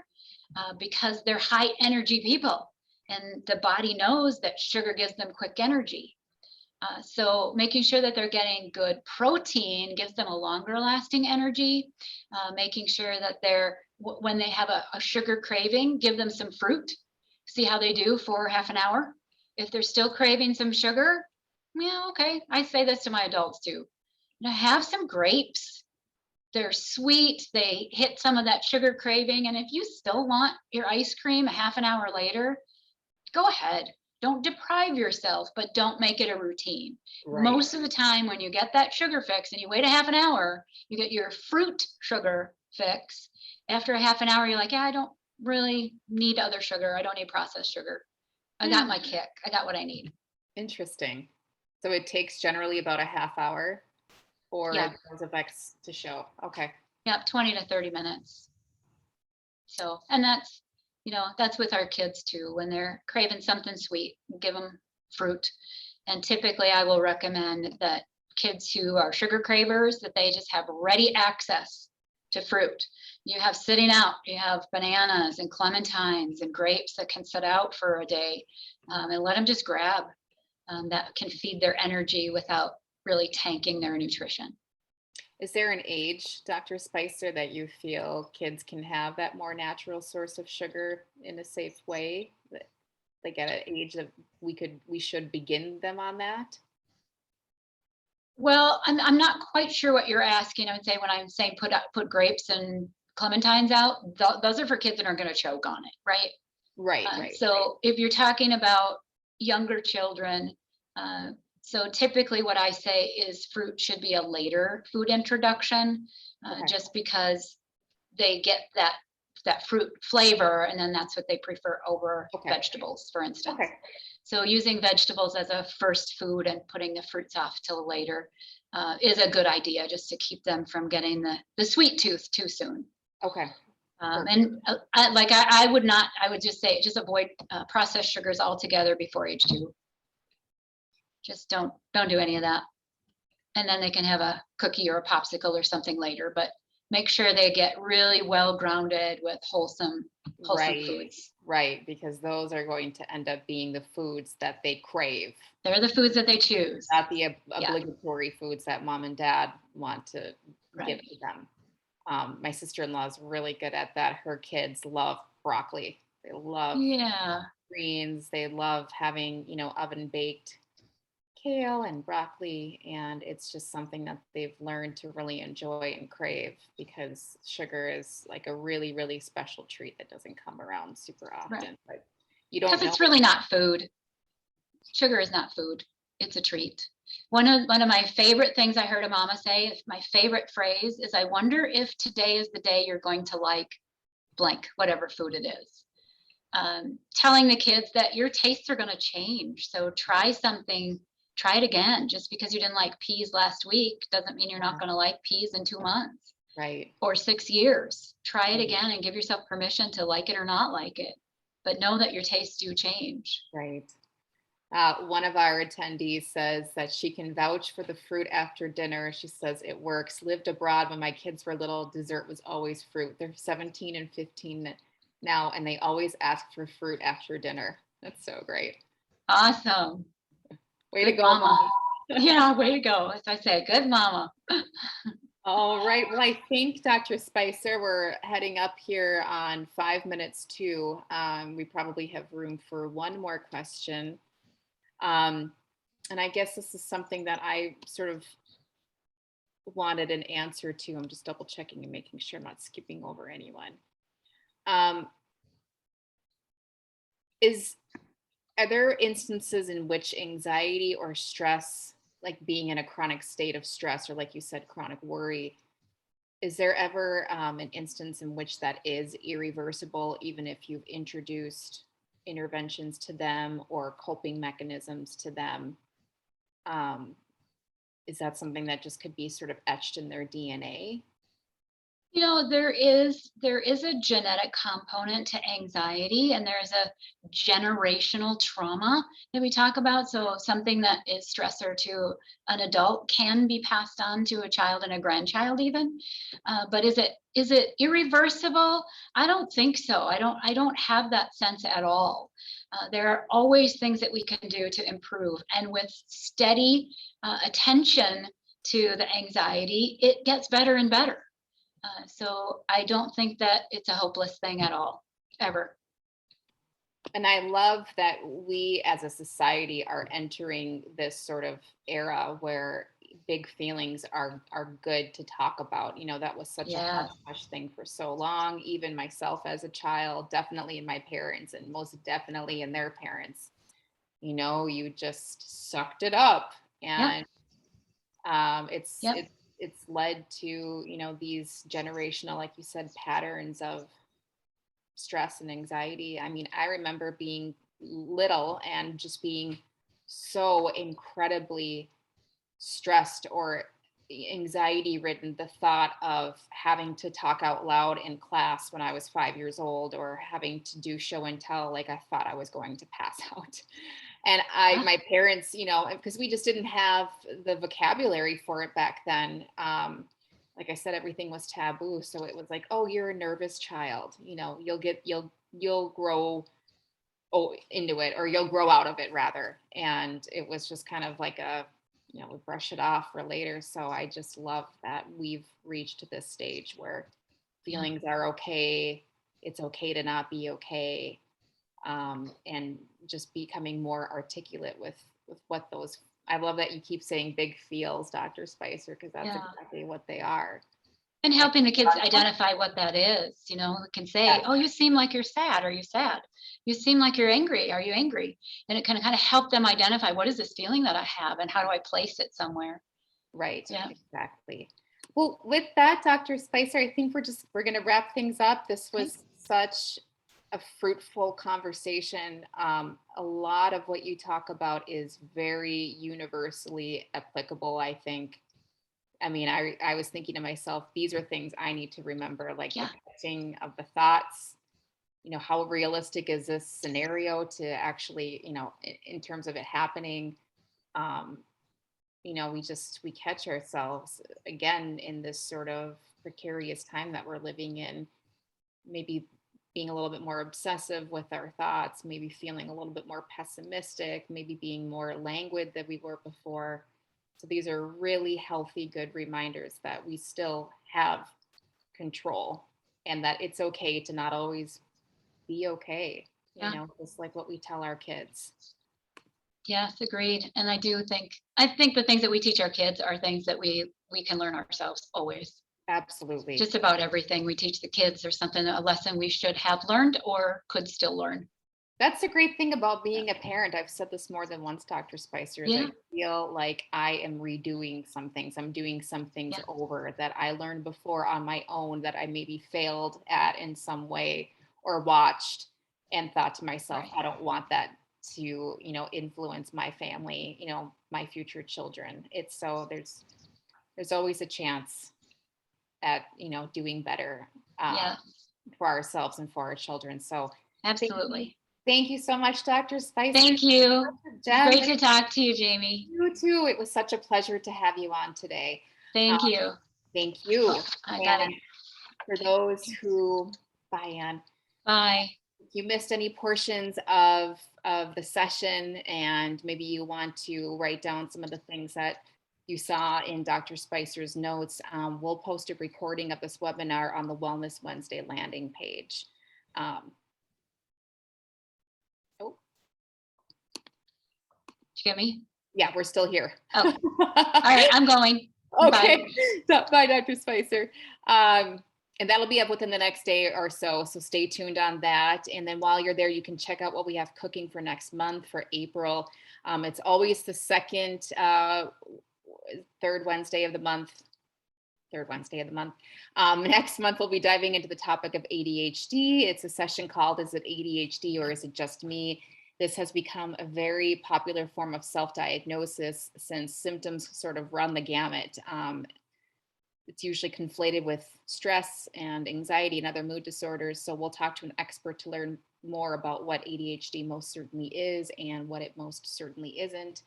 Because they're high energy people, and the body knows that sugar gives them quick energy. So making sure that they're getting good protein gives them a longer lasting energy. Making sure that when they have a sugar craving, give them some fruit. See how they do for half an hour. If they're still craving some sugar, yeah, okay. I say this to my adults too. Have some grapes. They're sweet. They hit some of that sugar craving. And if you still want your ice cream a half an hour later, go ahead. Don't deprive yourself, but don't make it a routine. Right. Most of the time when you get that sugar fix and you wait a half an hour, you get your fruit sugar fix. After a half an hour, you're like, yeah, I don't really need other sugar. I don't need processed sugar. I got my kick. I got what I need. Interesting. So it takes generally about a half hour for those effects to show. Okay. Yeah, 20 to 30 minutes. So, and that's, that's with our kids too. When they're craving something sweet, give them fruit. And typically I will recommend that kids who are sugar cravers, that they just have ready access to fruit. You have sitting out, you have bananas and clementines and grapes that can sit out for a day, and let them just grab. That can feed their energy without really tanking their nutrition. Is there an age, Dr. Spicer, that you feel kids can have that more natural source of sugar in a safe way? Like at an age that we should begin them on that? Well, I'm not quite sure what you're asking. I would say when I'm saying put grapes and clementines out, those are for kids that are going to choke on it, right? Right. So if you're talking about younger children, so typically what I say is fruit should be a later food introduction, just because they get that fruit flavor, and then that's what they prefer over vegetables, for instance. Okay. So using vegetables as a first food and putting the fruits off till later is a good idea, just to keep them from getting the sweet tooth too soon. Okay. And I would just say, just avoid processed sugars altogether before age 2. Just don't do any of that. And then they can have a cookie or a popsicle or something later, but make sure they get really well grounded with wholesome Right. foods. Right. Because those are going to end up being the foods that they crave. They're the foods that they choose. Not the obligatory foods that mom and dad want to give Right. to them. My sister-in-law is really good at that. Her kids love broccoli. They love Yeah. greens. They love having, oven baked kale and broccoli. And it's just something that they've learned to really enjoy and crave, because sugar is like a really, really special treat that doesn't come around super often. Right. But you don't Because know. it's really not food. Sugar is not food. It's a treat. One of my favorite things I heard a mama say, my favorite phrase is, I wonder if today is the day you're going to like blank, whatever food it is. Telling the kids that your tastes are going to change. So try something, try it again. Just because you didn't like peas last week doesn't mean you're not going to like peas in 2 months. Right. Or 6 years. Try it again and give yourself permission to like it or not like it. But know that your tastes do change. Right. One of our attendees says that she can vouch for the fruit after dinner. She says it works. Lived abroad when my kids were little. Dessert was always fruit. They're 17 and 15 now, and they always ask for fruit after dinner. That's so great. Awesome. Way Good to go, mama. Yeah, way to go. As I say, good mama. All right. Well, I think, Dr. Spicer, we're heading up here on 5 minutes to. We probably have room for one more question. And I guess this is something that I sort of wanted an answer to. I'm just double checking and making sure I'm not skipping over anyone. Are there instances in which anxiety or stress, like being in a chronic state of stress, or like you said, chronic worry, is there ever an instance in which that is irreversible, even if you've introduced interventions to them or coping mechanisms to them? Is that something that just could be sort of etched in their DNA? There is a genetic component to anxiety, and there's a generational trauma that we talk about. So something that is stressor to an adult can be passed on to a child and a grandchild even. But is it irreversible? I don't think so. I don't have that sense at all. There are always things that we can do to improve, and with steady attention to the anxiety, it gets better and better. So I don't think that it's a hopeless thing at all, ever. And I love that we as a society are entering this sort of era where big feelings are good to talk about. That was such a hush hush thing for so long. Even myself as a child, definitely in my parents, and most definitely in their parents. You just sucked it up, and it's led to these generational, like you said, patterns of stress and anxiety. I mean, I remember being little and just being so incredibly stressed or anxiety ridden, the thought of having to talk out loud in class when I was 5 years old, or having to do show and tell, like I thought I was going to pass out. And my parents, because we just didn't have the vocabulary for it back then. Like I said, everything was taboo. So it was like, oh, you're a nervous child. You'll grow into it, or you'll grow out of it rather. And it was just kind of like we brush it off for later. So I just love that we've reached this stage where feelings are okay. It's okay to not be okay. And just becoming more articulate with what those. I love that you keep saying big feels, Dr. Spicer, because that's exactly what they are. And helping the kids identify what that is. We can say, oh, you seem like you're sad. Are you sad? You seem like you're angry. Are you angry? And it can kind of help them identify, what is this feeling that I have, and how do I place it somewhere? Right. Yeah. Exactly. Well, with that, Dr. Spicer, I think we're going to wrap things up. This was such a fruitful conversation. A lot of what you talk about is very universally applicable, I think. I mean, I was thinking to myself, these are things I need to remember, like the Yeah. catching of the thoughts. How realistic is this scenario to actually, in terms of it happening? Um, we catch ourselves again in this sort of precarious time that we're living in, maybe being a little bit more obsessive with our thoughts, maybe feeling a little bit more pessimistic, maybe being more languid than we were before. So these are really healthy, good reminders that we still have control and that it's okay to not always be okay, Yeah. just like what we tell our kids. Yes, agreed. And I think the things that we teach our kids are things that we can learn ourselves always. Absolutely. Just about everything we teach the kids or something, a lesson we should have learned or could still learn. That's the great thing about Yeah. being a parent. I've said this more than once, Dr. Spicer, is I Yeah. feel like I am redoing some things. I'm doing some things Yeah. over that I learned before on my own that I maybe failed at in some way or watched and thought to myself, Right. I don't want that to, influence my family, my future children. It's so there's always a chance at, doing better Yeah. for ourselves and for our children. So thank you. Absolutely. Thank you so much, Dr. Spicer. Thank you. Such a It's gem. great to talk to you, Jamie. You too. It was such a pleasure to have you on today. Um, Thank you. thank you. I got it. And for those who, bye, Ann, Bye. if you missed any portions of the session and maybe you want to write down some of the things that you saw in Dr. Spicer's notes, we'll post a recording of this webinar on the Wellness Wednesday landing page. Um, oh, Did you get me? yeah, we're still here. Oh, all right. I'm going. Okay. Bye. Bye, Dr. Spicer. And that'll be up within the next day or so. So stay tuned on that. And then while you're there, you can check out what we have cooking for next month for April. It's always the third Wednesday of the month. Third Wednesday of the month. Next month, we'll be diving into the topic of ADHD. It's a session called Is It ADHD or Is It Just Me? This has become a very popular form of self-diagnosis since symptoms sort of run the gamut. It's usually conflated with stress and anxiety and other mood disorders. So we'll talk to an expert to learn more about what ADHD most certainly is and what it most certainly isn't.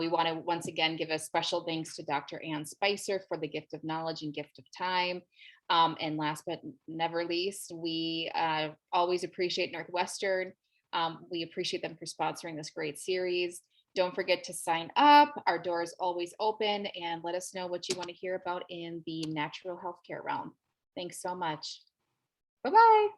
We want to once again give a special thanks to Dr. Ann Spicer for the gift of knowledge and gift of time. And last but never least, we always appreciate Northwestern. We appreciate them for sponsoring this great series. Don't forget to sign up. Our door is always open and let us know what you want to hear about in the natural healthcare realm. Thanks so much. Bye-bye.